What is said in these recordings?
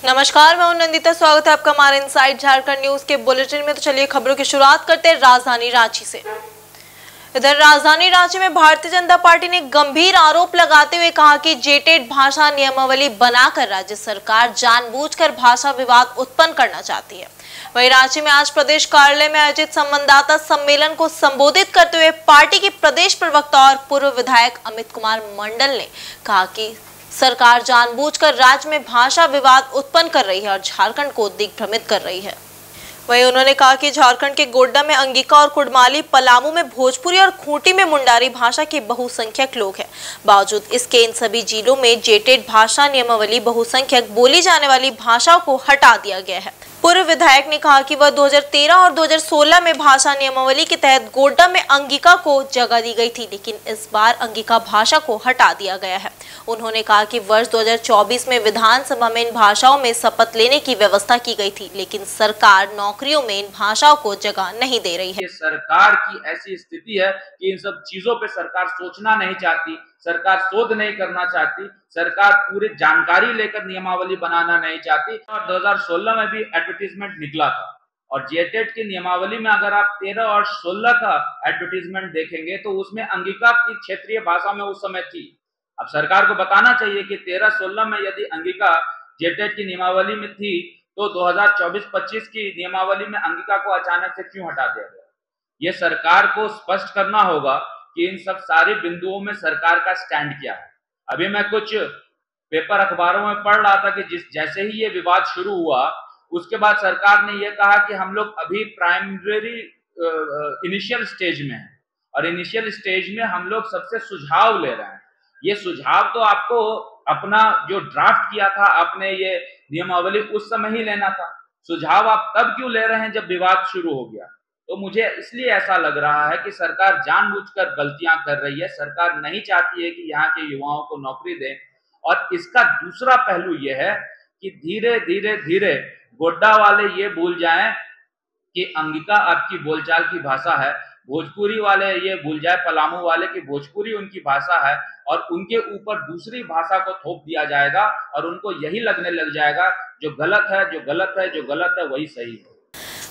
नमस्कार, मैं हूं नंदिता। स्वागत है आपका हमारे इनसाइड झारखंड न्यूज के बुलेटिन में। तो चलिए खबरों की शुरुआत करते हैं राजधानी रांची से। इधर राजधानी रांची में भारतीय जनता पार्टी ने गंभीर आरोप लगाते हुए कहा कि जेटेट भाषा नियमावली बनाकर राज्य सरकार जानबूझकर भाषा विवाद उत्पन्न करना चाहती है। वहीं रांची में आज प्रदेश कार्यालय में आयोजित संवाददाता सम्मेलन को संबोधित करते हुए पार्टी के प्रदेश प्रवक्ता और पूर्व विधायक अमित कुमार मंडल ने कहा कि सरकार जानबूझकर राज्य में भाषा विवाद उत्पन्न कर रही है और झारखंड को दिग्भ्रमित कर रही है। वहीं उन्होंने कहा कि झारखंड के गोड्डा में अंगिका और कुड़माली, पलामू में भोजपुरी और खूंटी में मुंडारी भाषा के बहुसंख्यक लोग हैं। बावजूद इसके इन सभी जिलों में जेटेट भाषा नियमावली बहुसंख्यक बोली जाने वाली भाषाओं को हटा दिया गया है। पूर्व विधायक ने कहा कि वह 2013 और 2016 में भाषा नियमावली के तहत गोड्डा में अंगिका को जगह दी गई थी, लेकिन इस बार अंगिका भाषा को हटा दिया गया है। उन्होंने कहा कि वर्ष 2024 में विधानसभा में इन भाषाओं में शपथ लेने की व्यवस्था की गई थी, लेकिन सरकार नौकरियों में इन भाषाओं को जगह नहीं दे रही है। सरकार की ऐसी स्थिति है कि इन सब चीजों पे सरकार सोचना नहीं चाहती, सरकार शोध नहीं करना चाहती, सरकार पूरी जानकारी लेकर नियमावली बनाना नहीं चाहती। और 2016 में भी एडवर्टीजमेंट निकला था और जेटेट की नियमावली में अगर आप 13 और 16 का एडवर्टीजमेंट देखेंगे तो उसमें अंगिका की क्षेत्रीय भाषा में उस समय थी। अब सरकार को बताना चाहिए कि 13-16 में यदि अंगिका जेटेट की नियमावली में थी तो 2024-25 की नियमावली में अंगिका को अचानक से क्यों हटा दिया गया। ये सरकार को स्पष्ट करना होगा कि इन सब सारे बिंदुओं में सरकार का स्टैंड क्या है। अभी मैं कुछ पेपर अखबारों में पढ़ रहा था कि जैसे ही ये विवाद शुरू हुआ उसके बाद सरकार ने ये कहा कि हम लोग अभी प्राइमरी इनिशियल स्टेज में हैं और इनिशियल स्टेज में हम लोग सबसे सुझाव ले रहे हैं। ये सुझाव तो आपको अपना जो ड्राफ्ट किया था आपने ये नियमावली उस समय ही लेना था। सुझाव आप तब क्यों ले रहे हैं जब विवाद शुरू हो गया। तो मुझे इसलिए ऐसा लग रहा है कि सरकार जानबूझकर गलतियां कर रही है। सरकार नहीं चाहती है कि यहाँ के युवाओं को नौकरी दें। और इसका दूसरा पहलू यह है कि धीरे धीरे धीरे गोड्डा वाले ये भूल जाएं कि अंगिका आपकी बोलचाल की भाषा है, भोजपुरी वाले ये भूल जाए, पलामू वाले की भोजपुरी उनकी भाषा है और उनके ऊपर दूसरी भाषा को थोप दिया जाएगा और उनको यही लगने लग जाएगा जो गलत है, जो गलत है, जो गलत है वही सही है।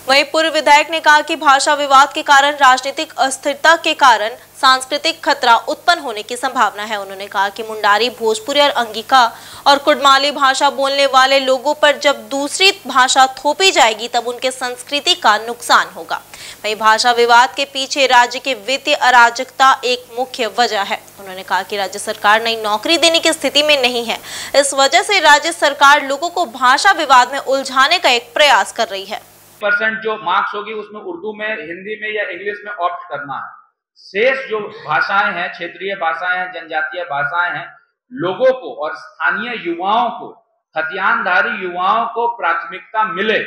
वहीं पूर्व विधायक ने कहा कि भाषा विवाद के कारण राजनीतिक अस्थिरता के कारण सांस्कृतिक खतरा उत्पन्न होने की संभावना है। उन्होंने कहा कि मुंडारी, भोजपुरी और अंगिका और कुड़माली भाषा बोलने वाले लोगों पर जब दूसरी भाषा थोपी जाएगी तब उनके संस्कृति का नुकसान होगा। वहीं भाषा विवाद के पीछे राज्य की वित्तीय अराजकता एक मुख्य वजह है। उन्होंने कहा कि राज्य सरकार नई नौकरी देने की स्थिति में नहीं है। इस वजह से राज्य सरकार लोगों को भाषा विवाद में उलझाने का एक प्रयास कर रही है। % जो मार्क्स होगी उसमें उर्दू में, हिंदी में या इंग्लिश में ऑप्ट करना है। शेष जो भाषाएं हैं, क्षेत्रीय भाषाएं हैं, जनजातीय भाषाएं हैं, लोगों को और स्थानीय युवाओं को, खतियानधारी युवाओं को प्राथमिकता मिले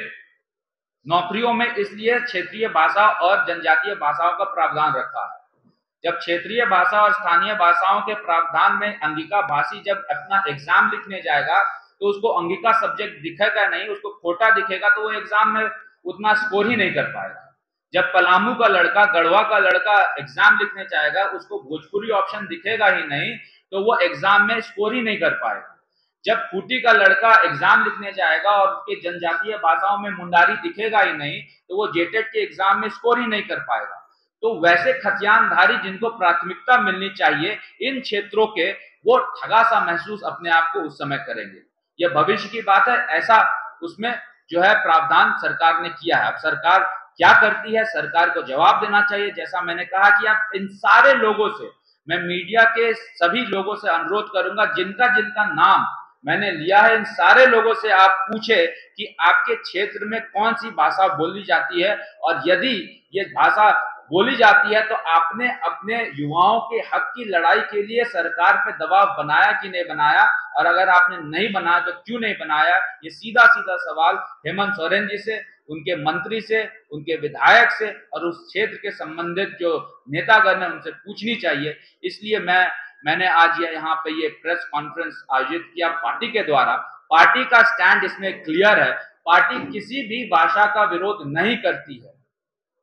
नौकरियों में, इसलिए क्षेत्रीय भाषा और जनजातीय भाषाओं का प्रावधान रखा है। जब क्षेत्रीय भाषा और स्थानीय भाषाओं के प्रावधान में अंगिका भाषी जब अपना एग्जाम लिखने जाएगा तो उसको अंगिका सब्जेक्ट दिखेगा नहीं, उसको खोटा दिखेगा तो वो एग्जाम में उतना स्कोर ही नहीं कर पाएगा। जब पलामू का लड़का, गढ़वा का लड़का एग्जाम लिखने चाहेगा उसको भोजपुरी ऑप्शन दिखेगा ही नहीं तो वो एग्जाम में स्कोर ही नहीं कर पाएगा। जब खूंटी का लड़का एग्जाम लिखने जाएगा और उसके जनजातीय भाषाओं में मुंडारी दिखेगा ही नहीं तो वो जेटेट के एग्जाम में स्कोर ही नहीं कर पाएगा। तो वैसे खतियानधारी जिनको प्राथमिकता मिलनी चाहिए इन क्षेत्रों के, वो ठगा सा महसूस अपने आप को उस समय करेंगे। यह भविष्य की बात है। ऐसा उसमें जो है प्रावधान सरकार ने किया है। अब सरकार क्या करती है, सरकार को जवाब देना चाहिए। जैसा मैंने कहा कि आप इन सारे लोगों से, मैं मीडिया के सभी लोगों से अनुरोध करूंगा जिनका जिनका नाम मैंने लिया है, इन सारे लोगों से आप पूछे कि आपके क्षेत्र में कौन सी भाषा बोली जाती है और यदि ये भाषा बोली जाती है तो आपने अपने युवाओं के हक की लड़ाई के लिए सरकार पे दबाव बनाया कि नहीं बनाया, और अगर आपने नहीं बनाया तो क्यों नहीं बनाया। ये सीधा सीधा सवाल हेमंत सोरेन जी से, उनके मंत्री से, उनके विधायक से और उस क्षेत्र के संबंधित जो नेतागण है उनसे पूछनी चाहिए। इसलिए मैंने आज यहाँ पे ये प्रेस कॉन्फ्रेंस आयोजित किया पार्टी के द्वारा। पार्टी का स्टैंड इसमें क्लियर है। पार्टी किसी भी भाषा का विरोध नहीं करती है।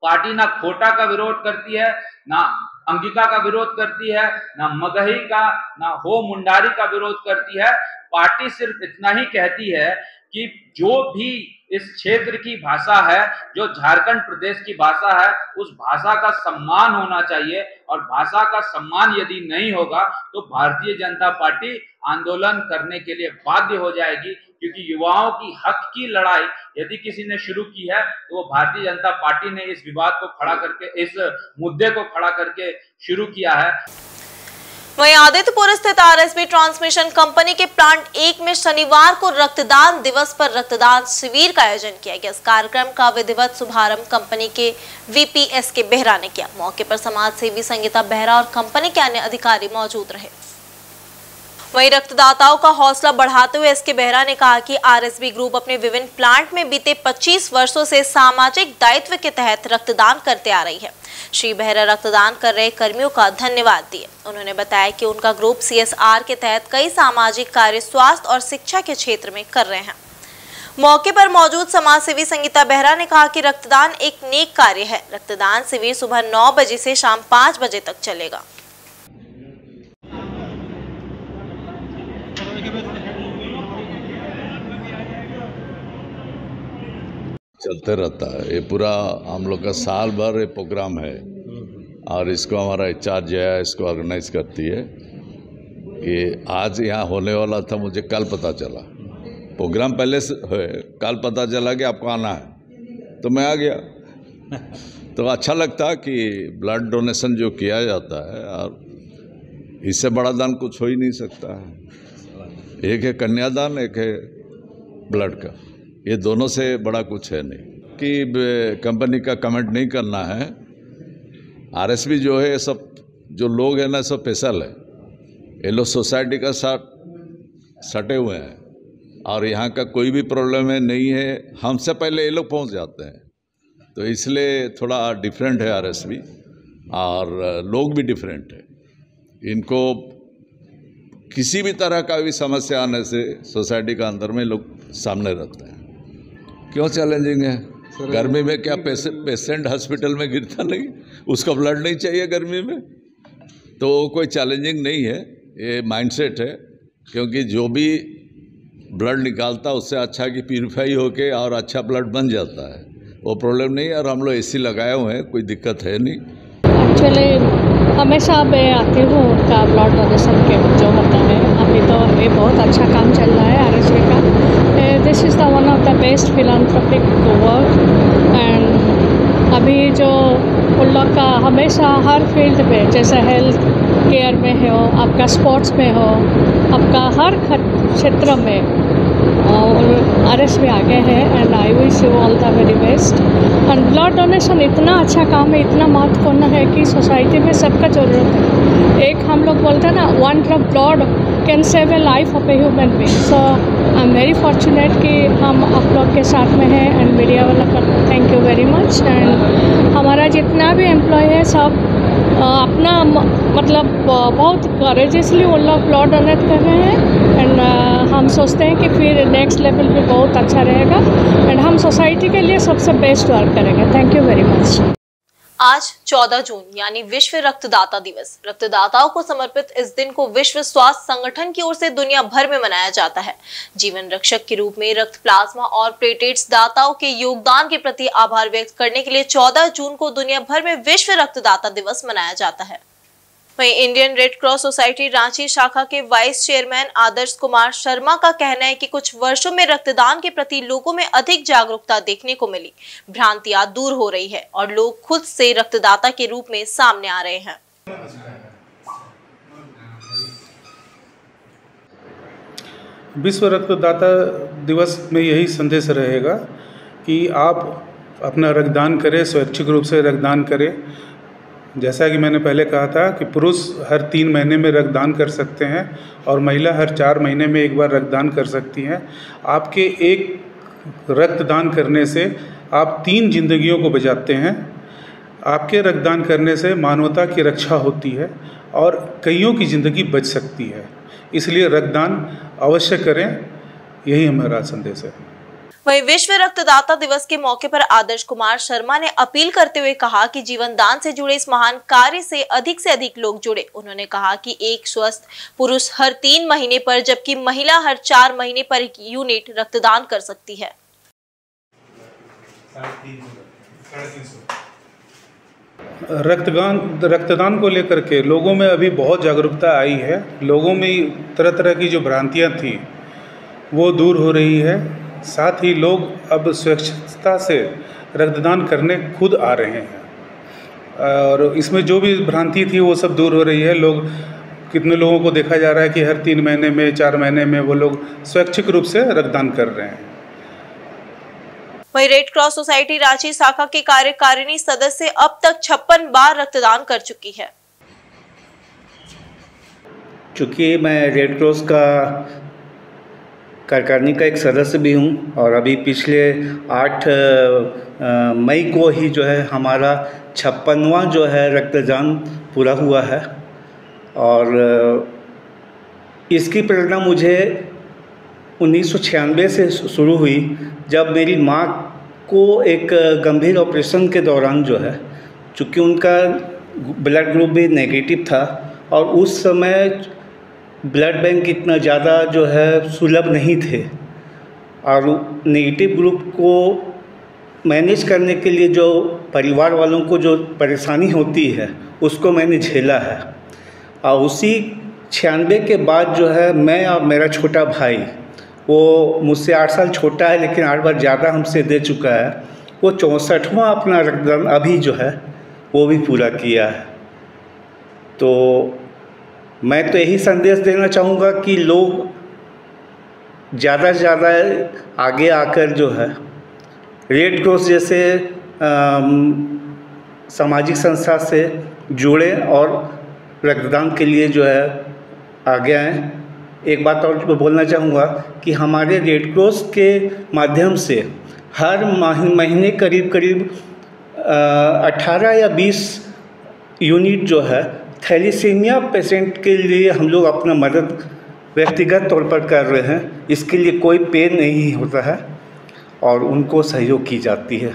पार्टी ना खोटा का विरोध करती है, ना अंगिका का विरोध करती है, ना मगही का, ना हो मुंडारी का विरोध करती है। पार्टी सिर्फ इतना ही कहती है कि जो भी इस क्षेत्र की भाषा है, जो झारखंड प्रदेश की भाषा है, उस भाषा का सम्मान होना चाहिए, और भाषा का सम्मान यदि नहीं होगा तो भारतीय जनता पार्टी आंदोलन करने के लिए बाध्य हो जाएगी, क्योंकि युवाओं की हक की लड़ाई यदि किसी ने शुरू की है तो वो भारतीय जनता पार्टी ने इस विवाद को खड़ा करके, इस मुद्दे को खड़ा करके शुरू किया है। वहीं आदित्यपुर स्थित आरएसबी ट्रांसमिशन कंपनी के प्लांट 1 में शनिवार को रक्तदान दिवस पर रक्तदान शिविर का आयोजन किया गया। इस कार्यक्रम का विधिवत शुभारंभ कंपनी के वीपी एस.के. बेहरा ने किया। मौके पर समाज सेवी संगीता बेहरा और कंपनी के अन्य अधिकारी मौजूद रहे। वहीं रक्तदाताओं का हौसला बढ़ाते हुए एस.के. बेहरा ने कहा कि आरएसबी ग्रुप अपने विभिन्न प्लांट में बीते 25 वर्षों से सामाजिक दायित्व के तहत रक्तदान करते आ रही है। श्री बेहरा रक्तदान कर रहे कर्मियों का धन्यवाद दिए। उन्होंने बताया कि उनका ग्रुप CSR के तहत कई सामाजिक कार्य स्वास्थ्य और शिक्षा के क्षेत्र में कर रहे हैं। मौके पर मौजूद समाज सेवी संगीता बेहरा ने कहा कि रक्तदान एक नेक कार्य है। रक्तदान शिविर सुबह 9 बजे से शाम 5 बजे तक चलेगा। चलते रहता है ये पूरा, हम लोग का साल भर ये प्रोग्राम है, और इसको हमारा HR जया इसको ऑर्गेनाइज करती है। ये आज यहाँ होने वाला था, मुझे कल पता चला, प्रोग्राम पहले से है, कल पता चला कि आपको आना है तो मैं आ गया। तो अच्छा लगता कि ब्लड डोनेशन जो किया जाता है, और इससे बड़ा दान कुछ हो ही नहीं सकता है। एक है कन्यादान, एक है ब्लड का, ये दोनों से बड़ा कुछ है नहीं। कि कंपनी का कमेंट नहीं करना है। आरएसबी जो है, सब जो लोग हैं ना, सब स्पेशल है। ये लोग सोसाइटी का साथ सटे हुए हैं, और यहाँ का कोई भी प्रॉब्लम है नहीं है, हमसे पहले ये लोग पहुँच जाते हैं। तो इसलिए थोड़ा डिफरेंट है आरएसबी, और लोग भी डिफरेंट है। इनको किसी भी तरह का भी समस्या आने से सोसाइटी का अंदर में लोग सामने रहते हैं। क्यों चैलेंजिंग है? गर्मी में क्या पेशेंट हॉस्पिटल में गिरता नहीं, उसका ब्लड नहीं चाहिए गर्मी में? तो कोई चैलेंजिंग नहीं है, ये माइंडसेट है। क्योंकि जो भी ब्लड निकालता उससे अच्छा कि प्यूरिफाई होके और अच्छा ब्लड बन जाता है, वो प्रॉब्लम नहीं है। और हम लोग AC लगाए हुए हैं, कोई दिक्कत है नहीं। एक्चुअली हमेशा मैं आती हूँ उनका ब्लड डोनेशन के जो होता है। अभी तो ये बहुत अच्छा काम चल रहा है आरएसबी का। This is the one of the best philanthropic work. And अभी जो उन लोग का हमेशा हर फील्ड में, जैसे हेल्थ केयर में हो, आपका स्पोर्ट्स में हो, आपका हर क्षेत्र में आरएसबी आगे है। And I wish you all the very best. And blood donation इतना अच्छा काम है, इतना महत्वपूर्ण है कि सोसाइटी में सबका ज़रूरत है। एक हम लोग बोलते हैं ना, 1 drop blood can save A life of a human being. So I am very fortunate कि हम आप लोग के साथ में हैं। एंड मीडिया वाला का thank you very much. And हमारा जितना भी एम्प्लॉय है सब अपना मतलब बहुत करेजियसली वो लोग ब्लड डोनेट कर रहे हैं। एंड हम सोचते हैं कि फिर नेक्स्ट लेवल पे बहुत अच्छा रहेगा, एंड हम सोसाइटी के लिए सबसे बेस्ट वर्क करेंगे। Thank you very much. आज 14 जून यानी विश्व रक्तदाता दिवस। रक्तदाताओं को समर्पित इस दिन को विश्व स्वास्थ्य संगठन की ओर से दुनिया भर में मनाया जाता है। जीवन रक्षक के रूप में रक्त, प्लाज्मा और प्लेटलेट्स दाताओं के योगदान के प्रति आभार व्यक्त करने के लिए 14 जून को दुनिया भर में विश्व रक्तदाता दिवस मनाया जाता है। वहीं Indian red cross society Ranchi शाखा के वाइस चेयरमैन आदर्श कुमार शर्मा का कहना है कि कुछ वर्षों में रक्तदान के प्रति लोगों में अधिक जागरूकता देखने को मिली, भ्रांतियां दूर हो रही है और लोग खुद से रक्तदाता के रूप में सामने आ रहे हैं। विश्व रक्तदाता दिवस में यही संदेश रहेगा कि आप अपना रक्तदान करें, स्वैच्छिक रूप से रक्तदान करें। जैसा कि मैंने पहले कहा था कि पुरुष हर 3 महीने में रक्तदान कर सकते हैं और महिला हर 4 महीने में एक बार रक्तदान कर सकती हैं। आपके एक रक्तदान करने से आप 3 जिंदगियों को बचाते हैं। आपके रक्तदान करने से मानवता की रक्षा होती है और कईयों की ज़िंदगी बच सकती है। इसलिए रक्तदान अवश्य करें, यही हमारा संदेश है। वहीं विश्व रक्तदाता दिवस के मौके पर आदर्श कुमार शर्मा ने अपील करते हुए कहा कि जीवन दान से जुड़े इस महान कार्य से अधिक लोग जुड़े। उन्होंने कहा कि एक स्वस्थ पुरुष हर 3 महीने पर जबकि महिला हर 4 महीने पर 1 यूनिट रक्तदान कर सकती है। रक्तदान को लेकर के लोगों में अभी बहुत जागरूकता आई है। लोगों में तरह तरह की जो भ्रांतियां थी वो दूर हो रही है। साथ ही लोग अब स्वच्छता से रक्तदान करने खुद आ रहे हैं और इसमें जो भी भ्रांति थी वो सब दूर हो रही है। कितने लोगों को देखा जा रहा है कि हर 3 महीने में 4 महीने में वो लोग स्वैच्छिक रूप से रक्तदान कर रहे हैं। वहीं रेड क्रॉस सोसाइटी रांची शाखा के कार्यकारिणी सदस्य अब तक 56 बार रक्तदान कर चुकी है। चूँकि मैं रेड क्रॉस का कार्यकारिणी का एक सदस्य भी हूँ और अभी पिछले 8 मई को ही जो है हमारा 56वां जो है रक्तदान पूरा हुआ है और इसकी प्रेरणा मुझे 1996 से शुरू हुई, जब मेरी माँ को एक गंभीर ऑपरेशन के दौरान जो है, चूँकि उनका ब्लड ग्रुप भी नेगेटिव था और उस समय ब्लड बैंक इतना ज़्यादा जो है सुलभ नहीं थे और नेगेटिव ग्रुप को मैनेज करने के लिए जो परिवार वालों को जो परेशानी होती है उसको मैंने झेला है। और उसी 96 के बाद जो है मैं और मेरा छोटा भाई, वो मुझसे 8 साल छोटा है लेकिन 8 बार ज़्यादा हमसे दे चुका है, वो 64वां अपना रक्तदान अभी जो है वो भी पूरा किया है। तो मैं तो यही संदेश देना चाहूँगा कि लोग ज़्यादा से ज़्यादा आगे आकर जो है रेड क्रॉस जैसे सामाजिक संस्था से जुड़े और रक्तदान के लिए जो है आगे आएँ। एक बात और बोलना चाहूँगा कि हमारे रेड क्रॉस के माध्यम से हर महीने करीब 18 या 20 यूनिट जो है थैलीसीमिया पेशेंट के लिए हम लोग अपना मदद व्यक्तिगत तौर पर कर रहे हैं। इसके लिए कोई पे नहीं होता है और उनको सहयोग की जाती है।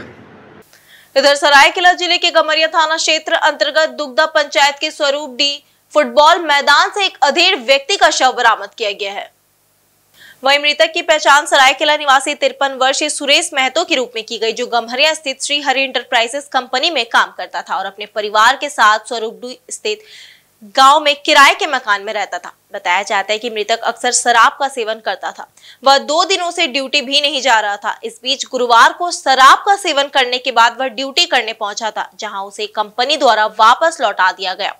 इधर सरायकेला जिले के गमरिया थाना क्षेत्र अंतर्गत दुग्धा पंचायत के स्वरूप डी फुटबॉल मैदान से एक अधेड़ व्यक्ति का शव बरामद किया गया है। वहीं मृतक की पहचान सरायकेला निवासी 53 वर्षीय सुरेश महतो के रूप में की गई, जो गम्हरिया स्थित श्री हरि इंटरप्राइजेस कंपनी में काम करता था और अपने परिवार के साथ स्वरूपडी स्थित गांव में किराए के मकान में रहता था। बताया जाता है कि मृतक अक्सर शराब का सेवन करता था। वह 2 दिनों से ड्यूटी भी नहीं जा रहा था। इस बीच गुरुवार को शराब का सेवन करने के बाद वह ड्यूटी करने पहुंचा था, जहां उसे कंपनी द्वारा वापस लौटा दिया गया।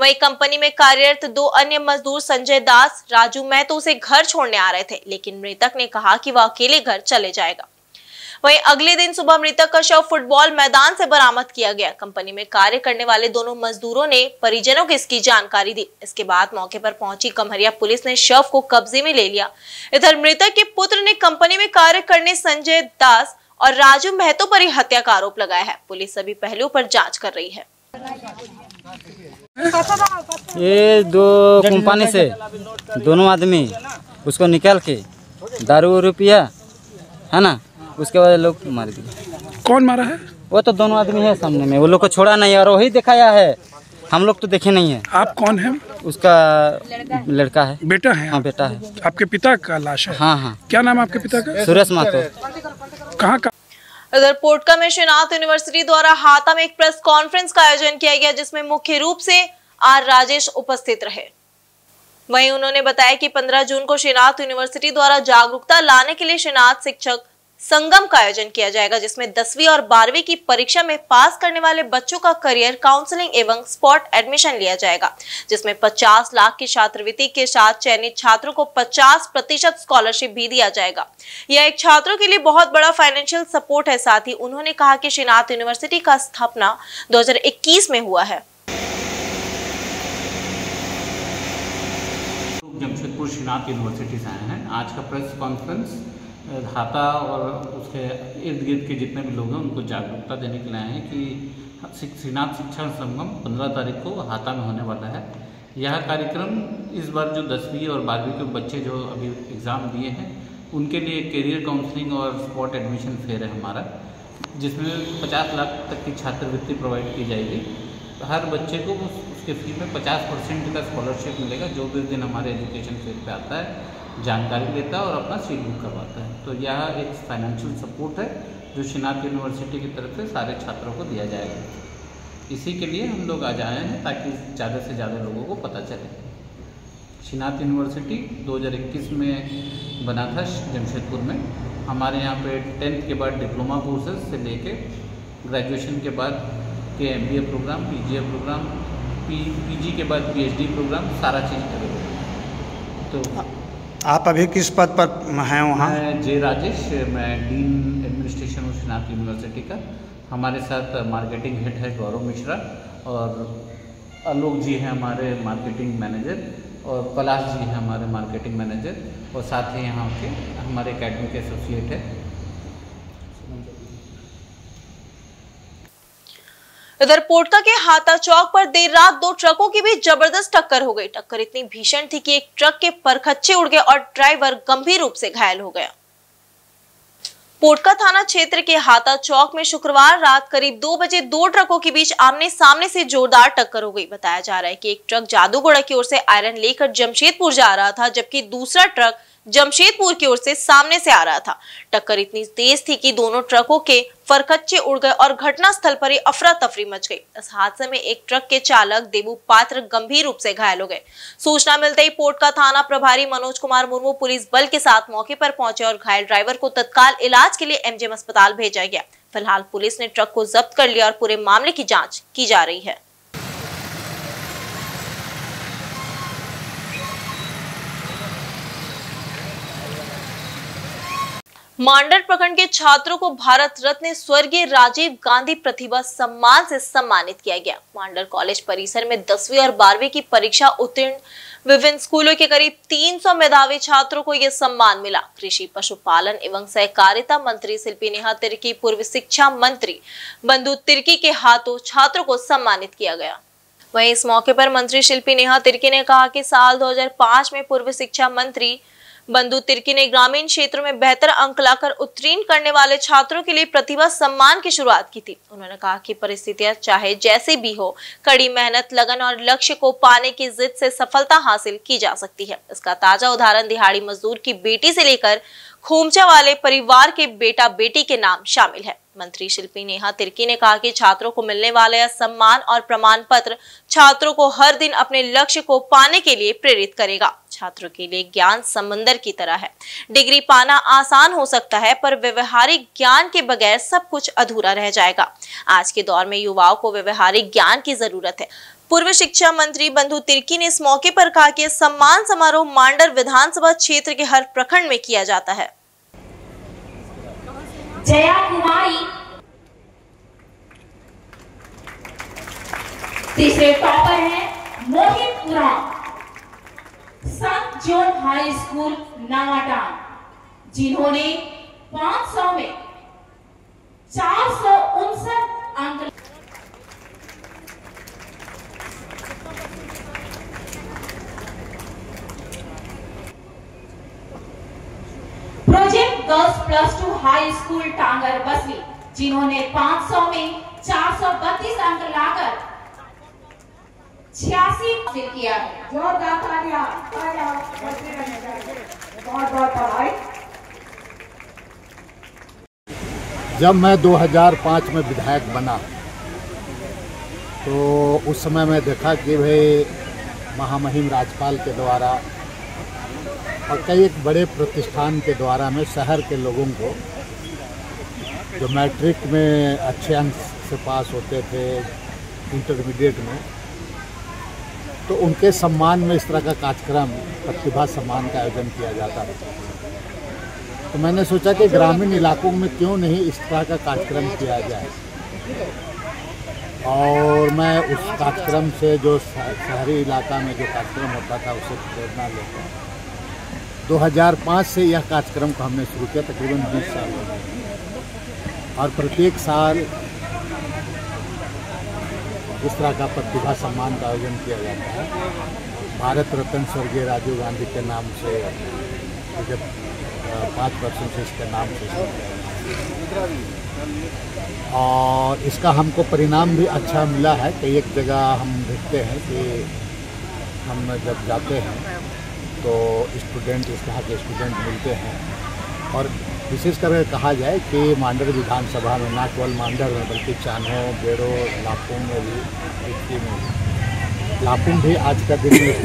वहीं कंपनी में कार्यरत 2 अन्य मजदूर संजय दास, राजू महतो उसे घर छोड़ने आ रहे थे, लेकिन मृतक ने कहा कि वह अकेले घर चले जाएगा। वहीं अगले दिन सुबह मृतक का शव फुटबॉल मैदान से बरामद किया गया। कंपनी में कार्य करने वाले दोनों मजदूरों ने परिजनों को इसकी जानकारी दी। इसके बाद मौके पर पहुंची गम्हरिया पुलिस ने शव को कब्जे में ले लिया। इधर मृतक के पुत्र ने कंपनी में कार्य करने संजय दास और राजू महतो पर ही हत्या का आरोप लगाया है। पुलिस सभी पहलुओं पर जाँच कर रही है। ये 2 कंपनी से दोनों आदमी उसको निकाल के दारू रुपया है ना, उसके बाद लोग मार दिए। कौन मारा है? वो तो दोनों आदमी है सामने में, वो लोग को छोड़ा नहीं और वही दिखाया है, हम लोग तो देखे नहीं है। आप कौन है? उसका लड़का है। बेटा है? हाँ बेटा है। आपके पिता का लाश है? हाँ हाँ। क्या नाम है आपके पिता का? सुरेश महतो। कहाँ का? इधर पोटका में श्रीनाथ यूनिवर्सिटी द्वारा हाता में एक प्रेस कॉन्फ्रेंस का आयोजन किया गया, जिसमें मुख्य रूप से आर राजेश उपस्थित रहे। वहीं उन्होंने बताया कि 15 जून को श्रीनाथ यूनिवर्सिटी द्वारा जागरूकता लाने के लिए श्रीनाथ शिक्षक संगम का आयोजन किया जाएगा, जिसमें 10वीं और 12वीं की परीक्षा में पास करने वाले बच्चों का करियर काउंसलिंग एवं स्पॉट एडमिशन लिया जाएगा, जिसमें 50 लाख की छात्रवृत्ति के साथ चयनित छात्रों को 50% स्कॉलरशिप भी दिया जाएगा। यह एक छात्रों के लिए बहुत बड़ा फाइनेंशियल सपोर्ट है। साथ ही उन्होंने कहा कि श्रीनाथ यूनिवर्सिटी का स्थापना 2021 में हुआ है। जमशेदपुर श्रीनाथ यूनिवर्सिटी से आए हैं। आज का प्रेस कॉन्फ्रेंस हाता और उसके इर्द गिर्द के जितने भी लोग हैं उनको जागरूकता देने के लिए आए हैं कि श्रीनाथ शिक्षा संगम 15 तारीख को हाता में होने वाला है। यह कार्यक्रम इस बार जो 10वीं और 12वीं के बच्चे जो अभी एग्ज़ाम दिए हैं उनके लिए करियर काउंसलिंग और स्पॉट एडमिशन फेयर है हमारा, जिसमें 50 लाख तक की छात्रवृत्ति प्रोवाइड की जाएगी। तो हर बच्चे को उसके फी में 50% का स्कॉलरशिप मिलेगा, जो भी दिन हमारे एजुकेशन फेयर पे आता है, जानकारी लेता है और अपना सीट बुक करवाता है। तो यह एक फाइनेंशियल सपोर्ट है जो श्रीनाथ यूनिवर्सिटी की तरफ से सारे छात्रों को दिया जाएगा। इसी के लिए हम लोग आज आए हैं ताकि ज़्यादा से ज़्यादा लोगों को पता चले। श्रीनाथ यूनिवर्सिटी 2021 में बना था जमशेदपुर में। हमारे यहाँ पे 10th के बाद डिप्लोमा कोर्सेज से लेके ग्रेजुएशन के बाद के MBA program, PGA program, PG के बाद PhD प्रोग्राम, सारा चीज़ करेंगे। तो आप अभी किस पद पर हैं वहाँ? मैं जे राजेश, मैं डीन एडमिनिस्ट्रेशन हूँ श्रीनाथ यूनिवर्सिटी का। हमारे साथ मार्केटिंग हेड है गौरव मिश्रा और आलोक जी हैं हमारे मार्केटिंग मैनेजर, और पलाश जी हैं हमारे मार्केटिंग मैनेजर, और साथ ही यहाँ के हमारे एकेडमिक एसोसिएट है। इधर पोटका के हाथा चौक पर देर रात दो ट्रकों की भी जबरदस्त टक्कर हो गई। टक्कर इतनी भीषण थी कि एक ट्रक के परखच्चे उड़ गए और ड्राइवर गंभीर रूप से घायल हो गया। पोटका थाना क्षेत्र के हाथा चौक में शुक्रवार रात करीब 2 बजे दो ट्रकों के बीच आमने सामने से जोरदार टक्कर हो गई। बताया जा रहा है कि एक ट्रक जादूगोड़ा की ओर से आयरन लेकर जमशेदपुर जा रहा था, जबकि दूसरा ट्रक जमशेदपुर की ओर से सामने से आ रहा था। टक्कर इतनी तेज थी कि दोनों ट्रकों के फरकच्चे उड़ गए और घटना स्थल पर ही अफरा तफरी मच गई। इस हादसे में एक ट्रक के चालक देबू पात्र गंभीर रूप से घायल हो गए। सूचना मिलते ही पोटका थाना प्रभारी मनोज कुमार मुर्मू पुलिस बल के साथ मौके पर पहुंचे और घायल ड्राइवर को तत्काल इलाज के लिए MGM अस्पताल भेजा गया। फिलहाल पुलिस ने ट्रक को जब्त कर लिया और पूरे मामले की जाँच की जा रही है। मांडर प्रखंड के छात्रों को भारत रत्न स्वर्गीय राजीव गांधी प्रतिभा सम्मान से सम्मानित किया गया। मांडर कॉलेज परिसर में 10वीं और 12वीं की परीक्षा उत्तीर्ण विभिन्न स्कूलों के करीब 300 मेधावी छात्रों को यह सम्मान मिला। कृषि, पशुपालन एवं सहकारिता मंत्री शिल्पी नेहा तिर्की, पूर्व शिक्षा मंत्री बंधु तिर्की के हाथों छात्रों को सम्मानित किया गया। वहीं इस मौके पर मंत्री शिल्पी नेहा तिर्की ने कहा कि साल 2005 में पूर्व शिक्षा मंत्री बंधु तिर्की ने ग्रामीण क्षेत्रों में बेहतर अंक लाकर उत्तीर्ण करने वाले छात्रों के लिए प्रतिभा सम्मान की शुरुआत की थी। उन्होंने कहा कि परिस्थितियां चाहे जैसी भी हो, कड़ी मेहनत, लगन और लक्ष्य को पाने की जिद से सफलता हासिल की जा सकती है। इसका ताजा उदाहरण दिहाड़ी मजदूर की बेटी से लेकर खोमचा वाले परिवार के बेटा बेटी के नाम शामिल है। मंत्री शिल्पी नेहा तिर्की ने कहा कि छात्रों को मिलने वाला यह सम्मान और प्रमाण पत्र छात्रों को हर दिन अपने लक्ष्य को पाने के लिए प्रेरित करेगा। छात्रों के लिए ज्ञान समंदर की तरह है। डिग्री पाना आसान हो सकता है, पर व्यवहारिक ज्ञान के बगैर सब कुछ अधूरा रह जाएगा। आज के दौर में युवाओं को व्यवहारिक ज्ञान की जरूरत है। पूर्व शिक्षा मंत्री बंधु तिर्की ने इस मौके पर कहा कि सम्मान समारोह मांडर विधानसभा क्षेत्र के हर प्रखंड में किया जाता है। जया कुमारी तीसरे टॉपर है। मोहितपुरा संत जॉन हाई स्कूल नवाटान, जिन्होंने 500 में 459 अंक। Project girls +2 high school Tangar बसवी, जिन्होंने 500 में 432 अंक लाकर 86 हासिल किया है। जोरदार तालियां। बहुत बधाई। जब मैं 2005 में विधायक बना तो उस समय मैं देखा कि भाई महामहिम राज्यपाल के द्वारा और कई एक बड़े प्रतिष्ठान के द्वारा में शहर के लोगों को जो मैट्रिक में अच्छे अंक से पास होते थे, इंटरमीडिएट में, तो उनके सम्मान में इस तरह का कार्यक्रम प्रतिभा सम्मान का आयोजन किया जाता था। तो मैंने सोचा कि ग्रामीण इलाकों में क्यों नहीं इस तरह का कार्यक्रम किया जाए, और मैं उस कार्यक्रम से जो शहरी इलाका में जो कार्यक्रम होता था उसे प्रेरणा लेकर 2005 से यह कार्यक्रम को हमने शुरू किया। तकरीबन 20 साल हो गए और प्रत्येक साल इस तरह का प्रतिभा सम्मान का आयोजन किया जाता है। भारत रत्न स्वर्गीय राजीव गांधी के नाम से मुझे 5 वर्षों से इसके नाम से सुन रहे हैं और इसका हमको परिणाम भी अच्छा मिला है। कई एक जगह हम देखते हैं कि हम जब जाते हैं तो स्टूडेंट इस तरह के स्टूडेंट मिलते हैं और विशेष करके कहा जाए कि मांडर विधानसभा में न केवल मांडर में बल्कि चान्हो, बेड़ो, लापुंग में भी, इटकी में भी, लापुंग भी आज का दिन में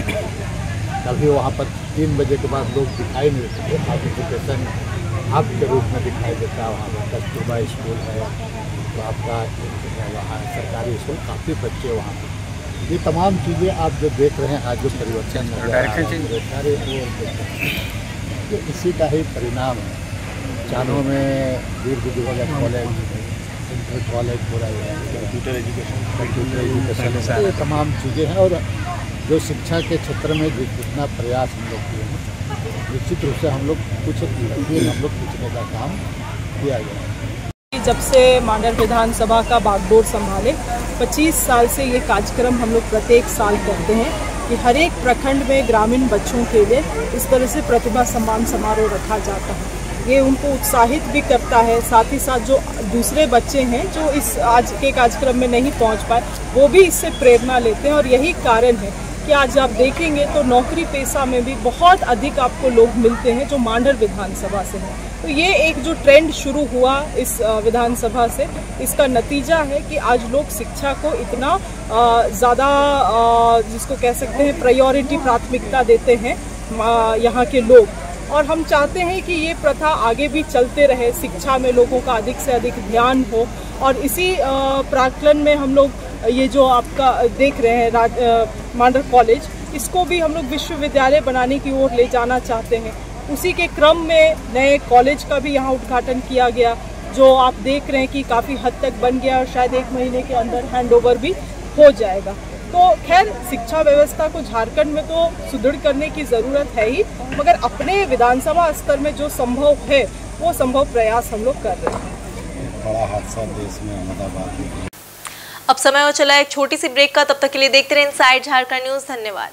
कभी वहाँ पर 3 बजे के बाद लोग दिखाई नहीं देते। आज एजुकेशन हब के रूप में दिखाई देता है। वहाँ पर कस्तूरबा स्कूल है, तो आपका वहाँ सरकारी स्कूल, काफ़ी बच्चे वहाँ पर। ये तमाम चीज़ें आप जो देख रहे हैं आज जो परिवर्तन सारे ये इसी का ही परिणाम है। चान्हो में वीर बुजुर्ग कॉलेज, इंटर कॉलेज पूरा कंप्यूटर एजुकेशन, ये तमाम चीज़ें हैं। और जो शिक्षा के क्षेत्र में जितना प्रयास हम लोग किए हैं, निश्चित रूप से हम लोग कुछ पूछने का काम किया गया है। जब से मांडर विधानसभा का बागडोर संभाले 25 साल से ये कार्यक्रम हम लोग प्रत्येक साल करते हैं कि हर एक प्रखंड में ग्रामीण बच्चों के लिए इस तरह से प्रतिभा सम्मान समारोह रखा जाता है। ये उनको उत्साहित भी करता है, साथ ही साथ जो दूसरे बच्चे हैं जो इस आज के कार्यक्रम में नहीं पहुंच पाए वो भी इससे प्रेरणा लेते हैं। और यही कारण है कि आज आप देखेंगे तो नौकरी पेशा में भी बहुत अधिक आपको लोग मिलते हैं जो मांडर विधानसभा से हैं। तो ये एक जो ट्रेंड शुरू हुआ इस विधानसभा से, इसका नतीजा है कि आज लोग शिक्षा को इतना ज़्यादा जिसको कह सकते हैं प्रायोरिटी, प्राथमिकता देते हैं यहाँ के लोग। और हम चाहते हैं कि ये प्रथा आगे भी चलते रहे, शिक्षा में लोगों का अधिक से अधिक ध्यान हो। और इसी प्राक्कलन में हम लोग ये जो आपका देख रहे हैं मांडर कॉलेज, इसको भी हम लोग विश्वविद्यालय बनाने की ओर ले जाना चाहते हैं। उसी के क्रम में नए कॉलेज का भी यहाँ उद्घाटन किया गया, जो आप देख रहे हैं कि काफ़ी हद तक बन गया और शायद 1 महीने के अंदर हैंडओवर भी हो जाएगा। तो खैर, शिक्षा व्यवस्था को झारखंड में तो सुदृढ़ करने की ज़रूरत है ही, मगर अपने विधानसभा स्तर में जो संभव है वो संभव प्रयास हम लोग कर रहे हैं। बड़ा हादसा देश में अहमदाबाद में। अब समय हो चला एक छोटी सी ब्रेक का, तब तक के लिए देखते रहे इनसाइड झारखंड न्यूज़। धन्यवाद।